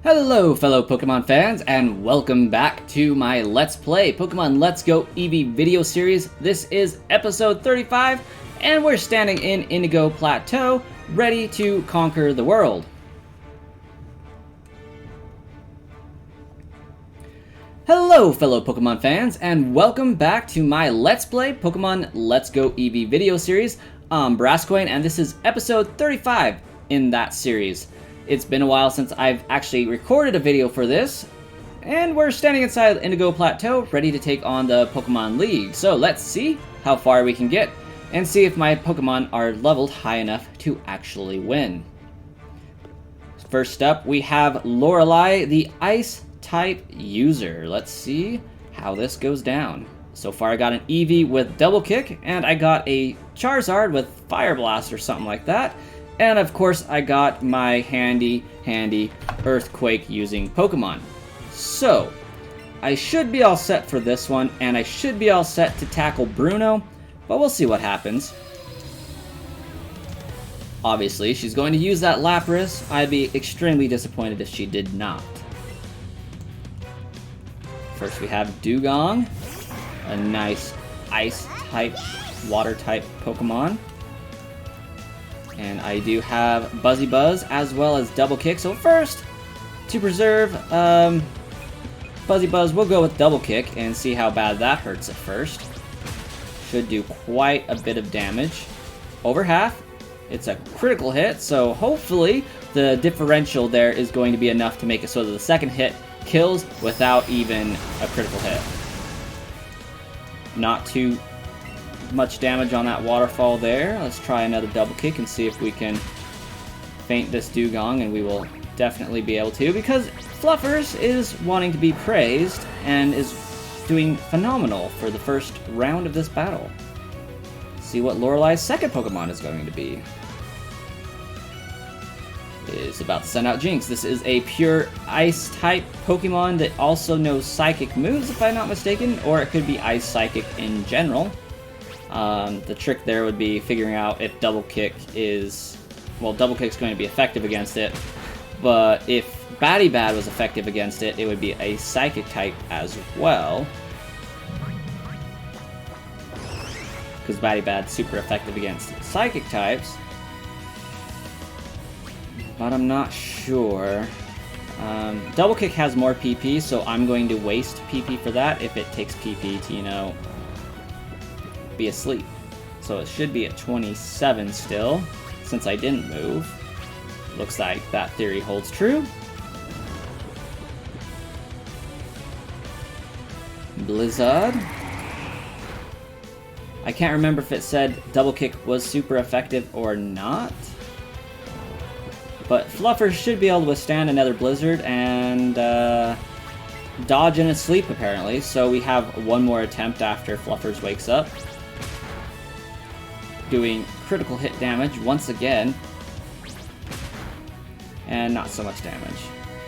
Hello fellow Pokemon fans, and welcome back to my Let's Play Pokemon Let's Go Eevee video series. This is episode 35, and we're standing in Indigo Plateau, ready to conquer the world. Hello fellow Pokemon fans, and welcome back to my Let's Play Pokemon Let's Go Eevee video series. I'm Brascoin, and this is episode 35 in that series. It's been a while since I've actually recorded a video for this, and we're standing inside Indigo Plateau, ready to take on the Pokemon League. So let's see how far we can get, and see if my Pokemon are leveled high enough to actually win. First up, we have Lorelei, the Ice-type user. Let's see how this goes down. So far I got an Eevee with Double Kick, and I got a Charizard with Fire Blast or something like that. And of course, I got my handy Earthquake using Pokemon. So, I should be all set for this one, and I should be all set to tackle Bruno, but we'll see what happens. Obviously, she's going to use that Lapras. I'd be extremely disappointed if she did not. First we have Dugong, a nice Ice-type, Water-type Pokemon. And I do have Buzzy Buzz as well as Double Kick. So first, to preserve Buzzy Buzz, we'll go with Double Kick and see how bad that hurts at first. Should do quite a bit of damage. Over half. It's a critical hit, so hopefully the differential there is going to be enough to make it so that the second hit kills without even a critical hit. Not too much damage on that waterfall there. Let's try another Double Kick and see if we can feint this Dugong, and we will definitely be able to, because Fluffers is wanting to be praised and is doing phenomenal for the first round of this battle. Let's see what Lorelei's second Pokemon is going to be. It is about to send out Jinx. This is a pure Ice-type Pokemon that also knows Psychic moves, if I'm not mistaken, or it could be Ice Psychic in general. The trick there would be figuring out if Double Kick is... Well, Double Kick's going to be effective against it, but if Batty Bad was effective against it, it would be a Psychic type as well. Because Batty Bad's super effective against Psychic types. But I'm not sure. Double Kick has more PP, so I'm going to waste PP for that if it takes PP to, you know, be asleep. So it should be at 27 still, since I didn't move. Looks like that theory holds true. Blizzard. I can't remember if it said Double Kick was super effective or not. But Fluffers should be able to withstand another Blizzard and dodge in his sleep, apparently. So we have one more attempt after Fluffers wakes up. Doing critical hit damage once again. And not so much damage.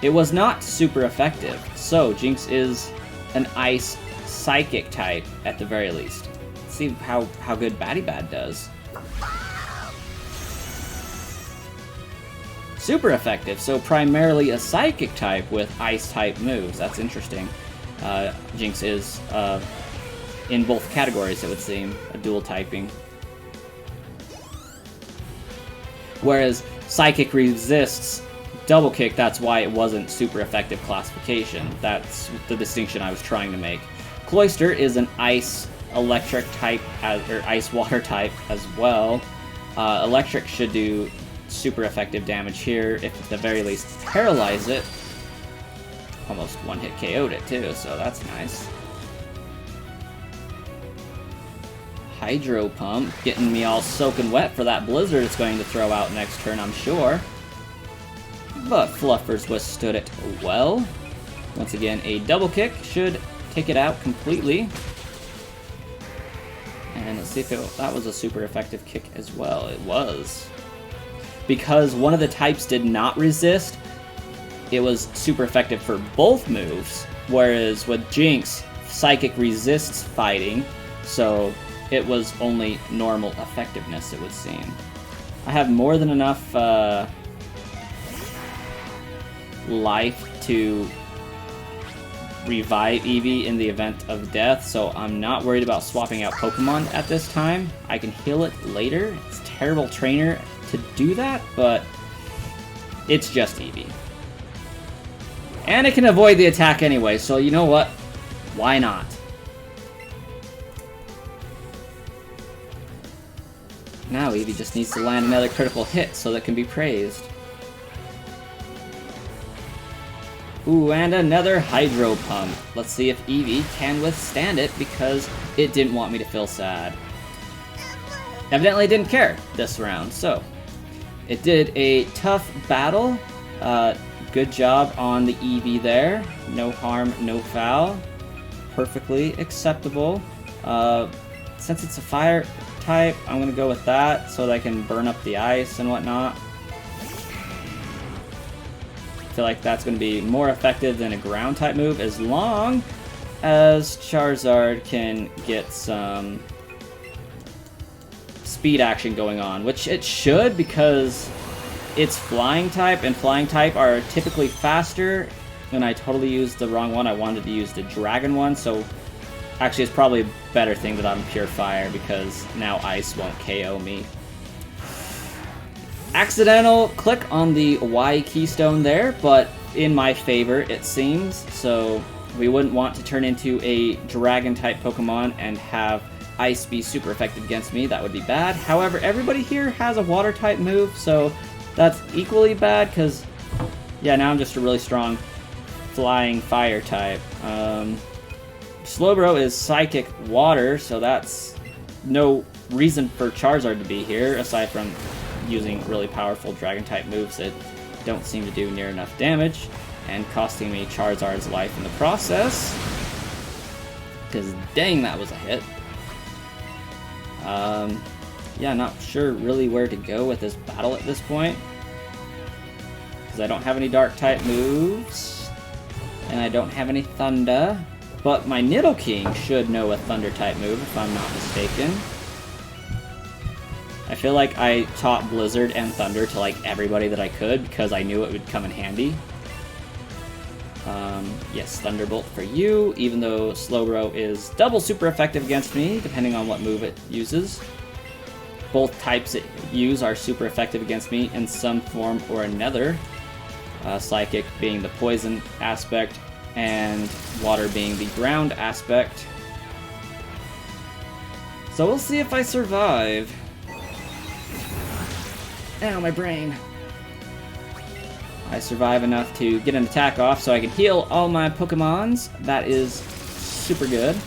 It was not super effective. So Jinx is an Ice Psychic type at the very least. Let's see how good Batty Bad does. Super effective, so primarily a Psychic type with Ice-type moves. That's interesting. Jinx is in both categories, it would seem, a dual typing. Whereas Psychic resists Double Kick, that's why it wasn't super effective classification. That's the distinction I was trying to make. Cloyster is an Ice-Electric type, or Ice-Water type as well. Electric should do super effective damage here, if at the very least paralyze it. Almost one-hit KO'd it too, so that's nice. Hydro Pump, getting me all soaking wet for that Blizzard it's going to throw out next turn, I'm sure. But Fluffers withstood it well. Once again, a Double Kick should take it out completely. And let's see if that was a super effective kick as well. It was. Because one of the types did not resist, it was super effective for both moves. Whereas with Jinx, Psychic resists fighting, so it was only normal effectiveness, it would seem. I have more than enough life to revive Eevee in the event of death, so I'm not worried about swapping out Pokemon at this time. I can heal it later. It's a terrible trainer to do that, but it's just Eevee. And it can avoid the attack anyway, so you know what? Why not? Now Eevee just needs to land another critical hit so that can be praised. Ooh, and another Hydro Pump. Let's see if Eevee can withstand it because it didn't want me to feel sad. Evidently didn't care this round, so it did a tough battle. Good job on the Eevee there. No harm, no foul. Perfectly acceptable. Since it's a fire type, I'm gonna go with that so that I can burn up the ice and whatnot. I feel like that's gonna be more effective than a ground type move as long as Charizard can get some speed action going on, which it should because it's flying type, and flying type are typically faster. And I totally used the wrong one. I wanted to use the dragon one, so actually it's probably a better thing that I'm pure fire because now ice won't KO me. Accidental click on the Y keystone there, but in my favor it seems, so we wouldn't want to turn into a dragon type Pokemon and have ice be super effective against me. That would be bad. However, everybody here has a water type move, so that's equally bad because, yeah, now I'm just a really strong flying fire type. Slowbro is psychic water, so that's no reason for Charizard to be here aside from using really powerful dragon type moves that don't seem to do near enough damage and costing me Charizard's life in the process. Because dang, that was a hit. Yeah, not sure really where to go with this battle at this point. Because I don't have any dark type moves. And I don't have any thunder. But my Nidoking should know a thunder type move if I'm not mistaken. I feel like I taught Blizzard and Thunder to like everybody that I could because I knew it would come in handy. Yes, Thunderbolt for you, even though Slowbro is double super effective against me, depending on what move it uses. Both types it use are super effective against me in some form or another. Psychic being the poison aspect, and water being the ground aspect. So we'll see if I survive. Ow, my brain. I survive enough to get an attack off so I can heal all my Pokemons. That is super good.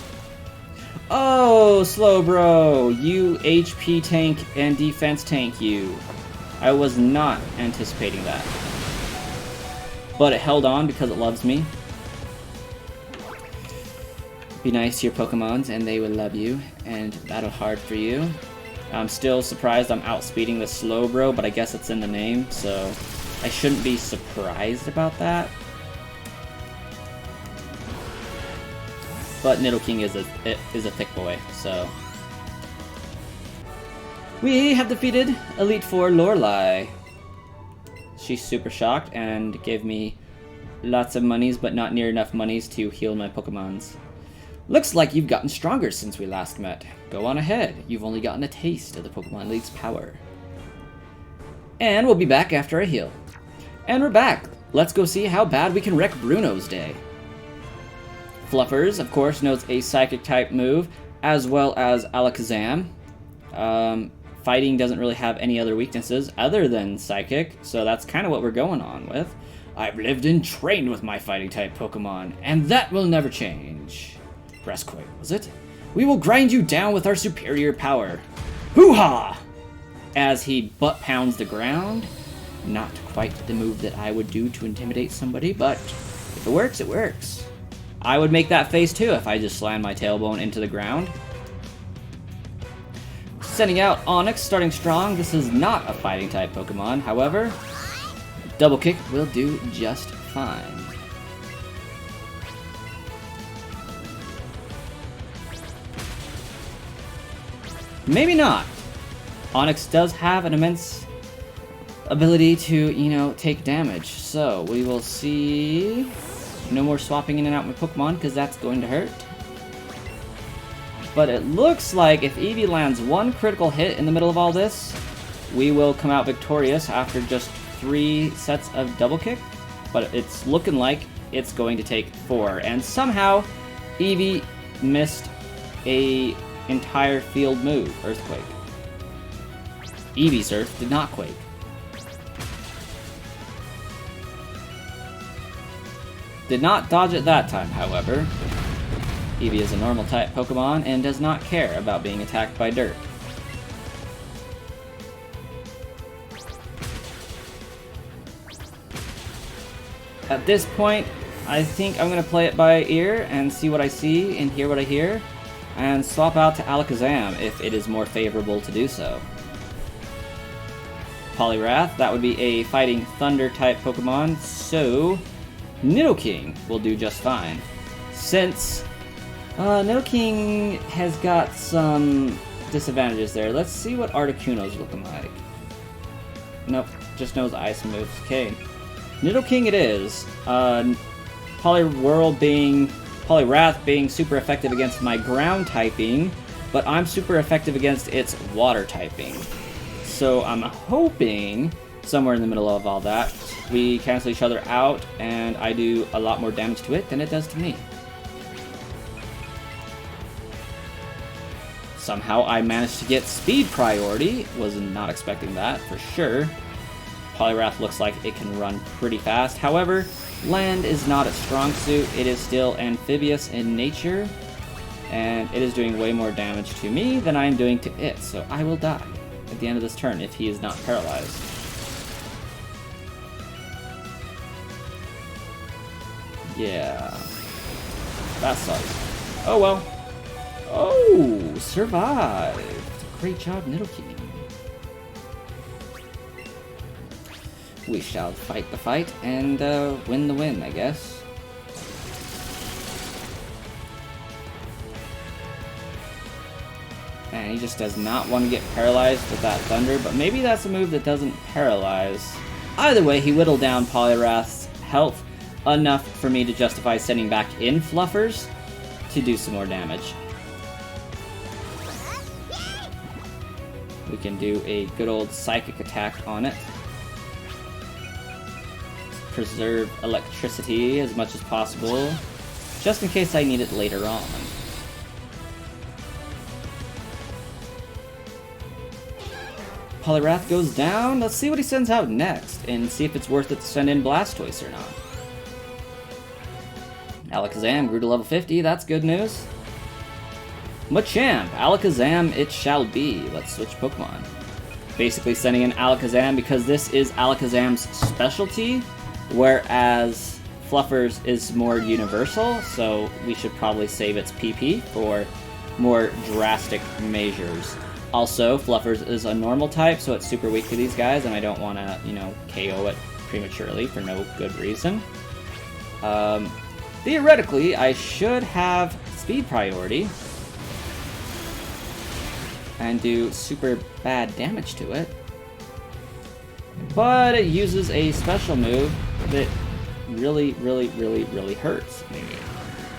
Oh, Slowbro! You HP tank and defense tank you. I was not anticipating that. But it held on because it loves me. Be nice to your Pokemons and they will love you and battle hard for you. I'm still surprised I'm outspeeding the Slowbro, but I guess it's in the name, so I shouldn't be surprised about that. But Nidoking is a thick boy, so. We have defeated Elite Four Lorelei. She's super shocked and gave me lots of monies, but not near enough monies to heal my Pokemons. Looks like you've gotten stronger since we last met. Go on ahead. You've only gotten a taste of the Pokemon League's power. And we'll be back after I heal. And we're back. Let's go see how bad we can wreck Bruno's day. Fluffers, of course, knows a Psychic type move, as well as Alakazam. Fighting doesn't really have any other weaknesses other than Psychic, so that's kind of what we're going on with. I've lived and trained with my Fighting type Pokemon, and that will never change. Breastquake, was it? We will grind you down with our superior power. Hoo-ha! As he butt pounds the ground. Not quite the move that I would do to intimidate somebody, but if it works, it works. I would make that face too if I just slammed my tailbone into the ground. Sending out Onix, starting strong. This is not a fighting type Pokemon, however, double kick will do just fine. Maybe not. Onix does have an immense ability to, you know, take damage. So we will see no more swapping in and out my Pokemon because that's going to hurt. But it looks like if Eevee lands one critical hit in the middle of all this, we will come out victorious after just 3 sets of double kick. But it's looking like it's going to take 4. And somehow Eevee missed a entire field move, Earthquake. Eevee's Earth did not quake. Did not dodge it that time, however. Eevee is a normal type Pokemon and does not care about being attacked by dirt. At this point, I think I'm going to play it by ear and see what I see and hear what I hear, and swap out to Alakazam if it is more favorable to do so. Poliwrath, that would be a Fighting Thunder type Pokemon, so Nidoking will do just fine. Since Nidoking has got some disadvantages there, let's see what Articuno's looking like. Nope, just knows ice moves. Okay. Nidoking it is. Poliwrath being super effective against my ground typing, but I'm super effective against its water typing. So I'm hoping somewhere in the middle of all that, we cancel each other out and I do a lot more damage to it than it does to me. Somehow I managed to get speed priority. Was not expecting that, for sure. Poliwrath looks like it can run pretty fast. However, land is not its strong suit. It is still amphibious in nature, and it is doing way more damage to me than I am doing to it, so I will die at the end of this turn if he is not paralyzed. Yeah. That sucks. Oh well. Oh, survived. Great job, Nidoking. We shall fight the fight and win the win, I guess. Man, he just does not want to get paralyzed with that Thunder, but maybe that's a move that doesn't paralyze. Either way, he whittled down Poliwrath's health enough for me to justify sending back in Fluffers to do some more damage. We can do a good old Psychic attack on it. Preserve electricity as much as possible, just in case I need it later on. Poliwrath goes down. Let's see what he sends out next, and see if it's worth it to send in Blastoise or not. Alakazam grew to level 50, that's good news. Machamp, Alakazam it shall be. Let's switch Pokemon. Basically sending in Alakazam because this is Alakazam's specialty, whereas Fluffers is more universal, so we should probably save its PP for more drastic measures. Also, Fluffers is a normal type, so it's super weak to these guys, and I don't want to, you know, KO it prematurely for no good reason. Theoretically, I should have speed priority and do super bad damage to it. But it uses a special move that really hurts me.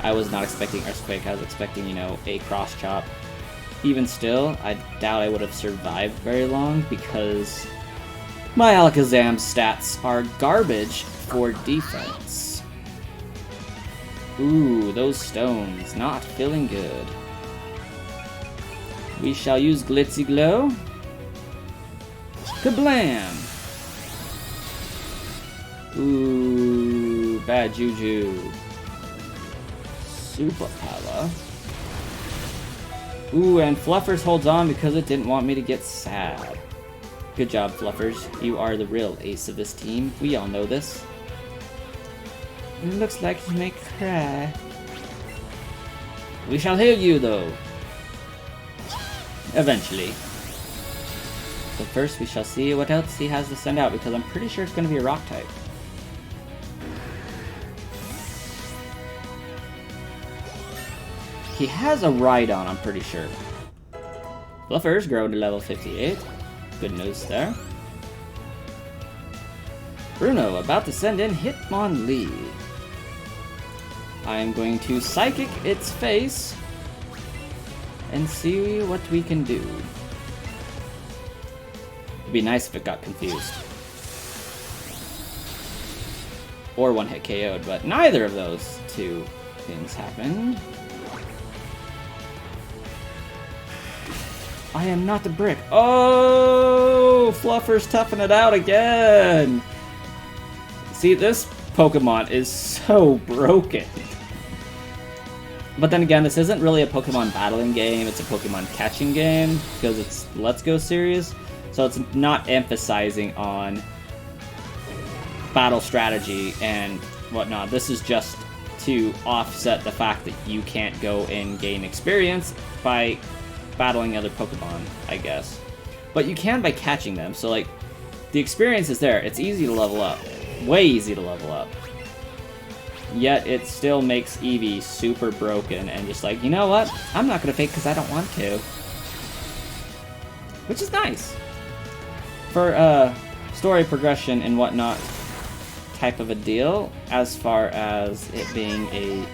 I was not expecting Earthquake, I was expecting, you know, a cross chop. Even still, I doubt I would have survived very long because my Alakazam stats are garbage for defense. Ooh, those stones, not feeling good. We shall use Glitzy Glow. Kablam! Ooh, bad juju. Super power. Ooh, and Fluffers holds on because it didn't want me to get sad. Good job, Fluffers. You are the real ace of this team. We all know this. It looks like you may cry. We shall heal you, though. Eventually. But first, we shall see what else he has to send out, because I'm pretty sure it's going to be a rock type. He has a Rhydon, I'm pretty sure. Fluffers grow to level 58. Good news there. Bruno about to send in Hitmonlee. I am going to Psychic its face and see what we can do. It'd be nice if it got confused. Or one-hit KO'd, but neither of those two things happened. I am not the brick. Oh, Fluffer's toughing it out again. See, this Pokemon is so broken. But then again, this isn't really a Pokemon battling game, it's a Pokemon catching game, because it's Let's Go series, so it's not emphasizing on battle strategy and whatnot. This is just to offset the fact that you can't go and gain experience by battling other Pokemon, I guess. But you can by catching them, so like, the experience is there, it's easy to level up. Way easy to level up. Yet it still makes Eevee super broken and just like, you know what? I'm not gonna fake because I don't want to. Which is nice. For story progression and whatnot type of a deal, as far as it being a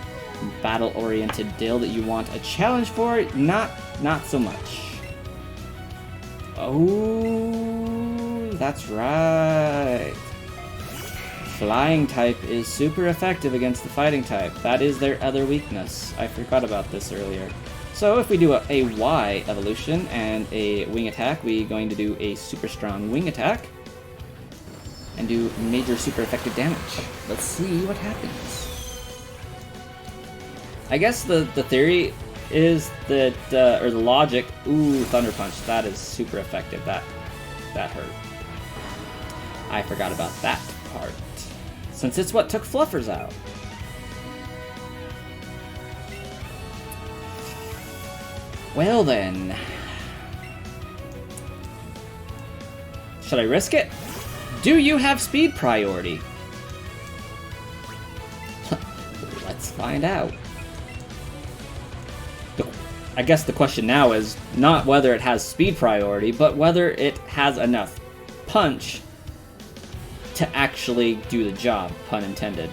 battle-oriented deal that you want a challenge for, not so much. Oh, that's right. Flying type is super effective against the fighting type. That is their other weakness. I forgot about this earlier. So if we do a Y evolution and a wing attack, we're going to do a super strong wing attack and do major super effective damage. Let's see what happens. I guess the theory is that, or the logic, ooh, Thunder Punch, that is super effective. That hurt. I forgot about that part. Since it's what took Fluffers out. Well then. Should I risk it? Do you have speed priority? Let's find out. I guess the question now is not whether it has speed priority, but whether it has enough punch to actually do the job, pun intended.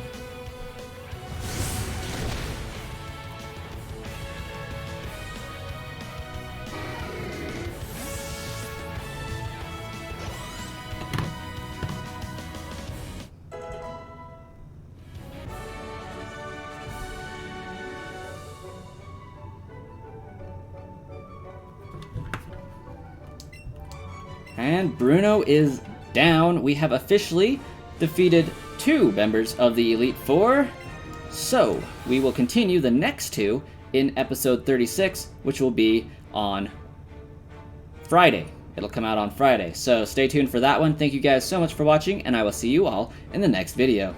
And Bruno is down. We have officially defeated 2 members of the Elite Four. So, we will continue the next 2 in episode 36, which will be on Friday. It'll come out on Friday. So stay tuned for that one. Thank you guys so much for watching, and I will see you all in the next video.